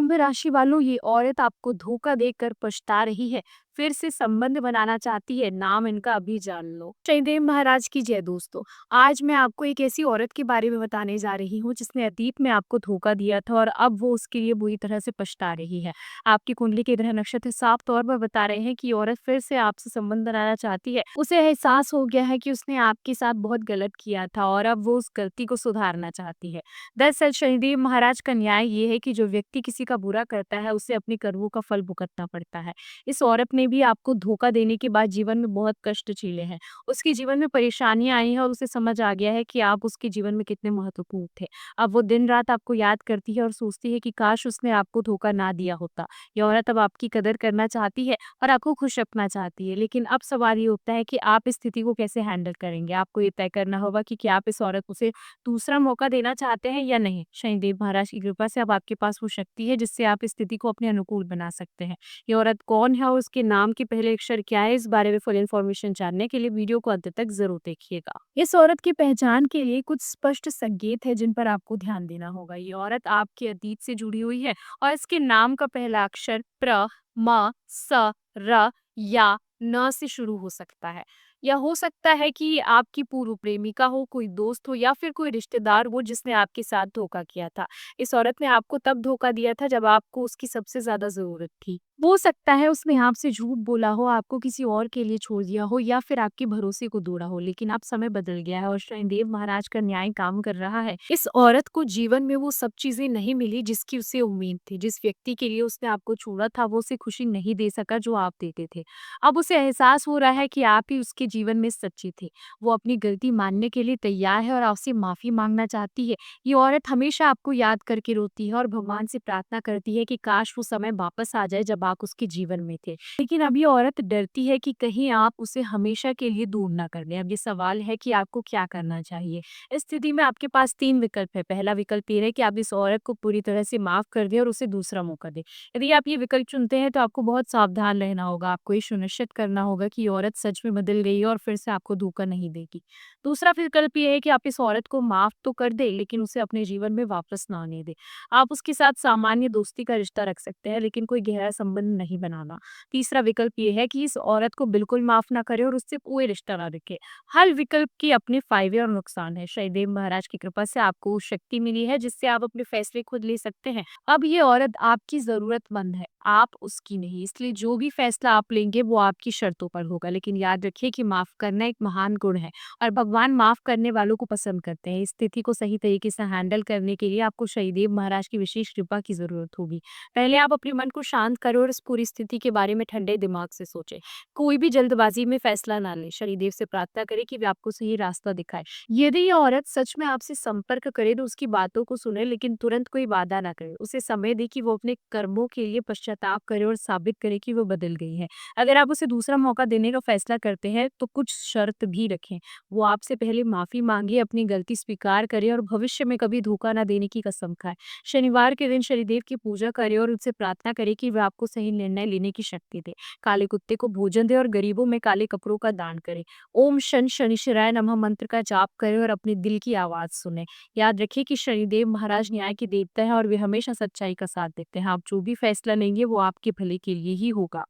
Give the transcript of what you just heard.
कुंभ राशि वालों, ये औरत आपको धोखा देकर पछता रही है, फिर से संबंध बनाना चाहती है, नाम इनका अभी जान लो। शनिदेव महाराज की जय दोस्तों। आज मैं आपको एक ऐसी औरत के बारे में बताने जा रही हूँ जिसने अतीत में आपको धोखा दिया था और अब वो उसके लिए बुरी तरह से पछता रही है। आपकी कुंडली के ग्रह नक्षत्र साफ तौर पर बता रहे हैं कि ये औरत फिर से आपसे संबंध बनाना चाहती है। उसे एहसास हो गया है कि उसने आपके साथ बहुत गलत किया था और अब वो उस गलती को सुधारना चाहती है। दरअसल शनिदेव महाराज का न्याय ये है कि जो व्यक्ति किसी का बुरा करता है उसे अपने कर्मों का फल भुगतना पड़ता है। इस औरत ने भी आपको धोखा देने के बाद जीवन में बहुत कष्ट झेले हैं। उसके जीवन में परेशानियां आई हैं और उसे समझ आ गया है कि आप उसके जीवन में कितने महत्वपूर्ण थे। अब वो दिन रात आपको याद करती है और सोचती है कि काश उसने आपको धोखा ना दिया होता। ये औरत अब आपकी कदर करना चाहती है और आपको खुश रखना चाहती है, लेकिन अब सवाल ये उठता है कि आप इस स्थिति को कैसे हैंडल करेंगे। आपको ये तय करना होगा कि क्या आप इस औरत को से दूसरा मौका देना चाहते हैं या नहीं। शनिदेव महाराज की कृपा से अब आपके पास वो शक्ति है जिससे आप इस स्थिति को अपने अनुकूल बना सकते हैं। ये औरत कौन है और उसके नाम के पहले अक्षर क्या है, इस बारे में फुल इन्फॉर्मेशन जानने के लिए वीडियो को अंत तक जरूर देखिएगा। इस औरत की पहचान के लिए कुछ स्पष्ट संकेत है जिन पर आपको ध्यान देना होगा। ये औरत आपके अतीत से जुड़ी हुई है और इसके नाम का पहला अक्षर प्र, म, स, र या न से शुरू हो सकता है। या हो सकता है कि आपकी पूर्व प्रेमिका हो, कोई दोस्त हो या फिर कोई रिश्तेदार हो जिसने आपके साथ धोखा किया था। इस औरत ने आपको तब धोखा दिया था जब आपको उसकी सबसे ज़्यादा ज़रूरत थी। हो सकता है उसने आपसे झूठ बोला हो, आपको किसी और के लिए छोड़ दिया हो या फिर आपके भरोसे को तोड़ा हो, लेकिन अब समय बदल गया है और शनिदेव महाराज का न्याय काम कर रहा है। इस औरत को जीवन में वो सब चीज़ें नहीं मिली जिसकी उसे उम्मीद थी। जिस व्यक्ति के लिए उसने आपको छोड़ा था, वो उसे खुशी नहीं दे सका जो आप देते थे। अब उसे एहसास हो रहा है कि आप ही उसके जीवन में सच्चे थे। वो अपनी गलती मानने के लिए तैयार है और आपसे माफ़ी माँगना चाहती है। ये औरत हमेशा आपको याद करके रोती है और भगवान से प्रार्थना करती है कि काश वो समय वापस आ जाए जब आप उसके जीवन में थे। लेकिन अब ये औरत डरती है कि कहीं आप उसे हमेशा के लिए दूर ना कर दें। अब ये सवाल है कि आपको क्या करना चाहिए? इस स्थिति में आपके पास 3 विकल्प है। पहला विकल्प ये है कि आप इस औरत को पूरी तरह से माफ़ कर दें और उसे दूसरा मौका दें। यदि आप ये विकल्प चुनते हैं तो आपको बहुत सावधान रहना होगा। आपको ये सुनिश्चित करना होगा कि ये औरत सच में बदल गई है और फिर से आपको धोखा नहीं देगी। दूसरा विकल्प ये है कि आप इस औरत को माफ़ तो कर दें, लेकिन उसे अपने जीवन में वापस ना आने दें। आप उसके साथ सामान्य दोस्ती का रिश्ता रख सकते हैं, लेकिन कोई गहरा संबंध नहीं बनाना। तीसरा विकल्प ये है कि इस औरत को बिल्कुल माफ़ ना करें और उससे कोई रिश्ता ना रखें। हर विकल्प के अपने फ़ायदे और नुकसान हैं। शनिदेव महाराज की कृपा से आपको शक्ति मिली है जिससे आप अपने फैसले खुद ले सकते हैं। अब ये औरत आपकी ज़रूरतमंद है, आप उसकी नहीं। इसलिए जो भी फैसला आप लेंगे वो आपकी शर्तों पर होगा। लेकिन याद रखिए कि माफ़ करना एक महान गुण है और भगवान माफ़ करने वालों को पसंद करते हैं। इस स्थिति को सही तरीके से हैंडल करने के लिए आपको शनिदेव महाराज की विशेष कृपा की ज़रूरत होगी। पहले आप अपने मन को शांत करें और इस पूरी स्थिति के बारे में ठंडे दिमाग से सोचें। कोई भी जल्दबाजी में फैसला ना लें। शनिदेव से प्रार्थना करें कि वे आपको सही रास्ता दिखाए। यदि ये औरत सच में आपसे संपर्क करे तो उसकी बातों को सुने, लेकिन तुरंत कोई वादा ना करे। उसे समय दे कि वो अपने कर्मों के लिए पश्चाताप करे और साबित करे कि वो बदल गई है। अगर आप उसे दूसरा मौका देने का फैसला करते हैं तो कुछ शर्त भी रखें। वो आपसे पहले माफी मांगे, अपनी गलती स्वीकार करे और भविष्य में कभी धोखा ना देने की कसम खाए। शनिवार के दिन शनिदेव की पूजा करें और उनसे प्रार्थना करें कि वे आपको सही निर्णय लेने की शक्ति दे। काले कुत्ते को भोजन दें और गरीबों में काले कपड़ों का दान करें। ओम शन शनिश्चराय नमः मंत्र का जाप करें और अपने दिल की आवाज सुने। याद रखिए कि शनिदेव महाराज न्याय के देवता हैं और वे हमेशा सच्चाई का साथ देते हैं। आप जो भी फैसला लेंगे वो आपके भले के लिए ही होगा।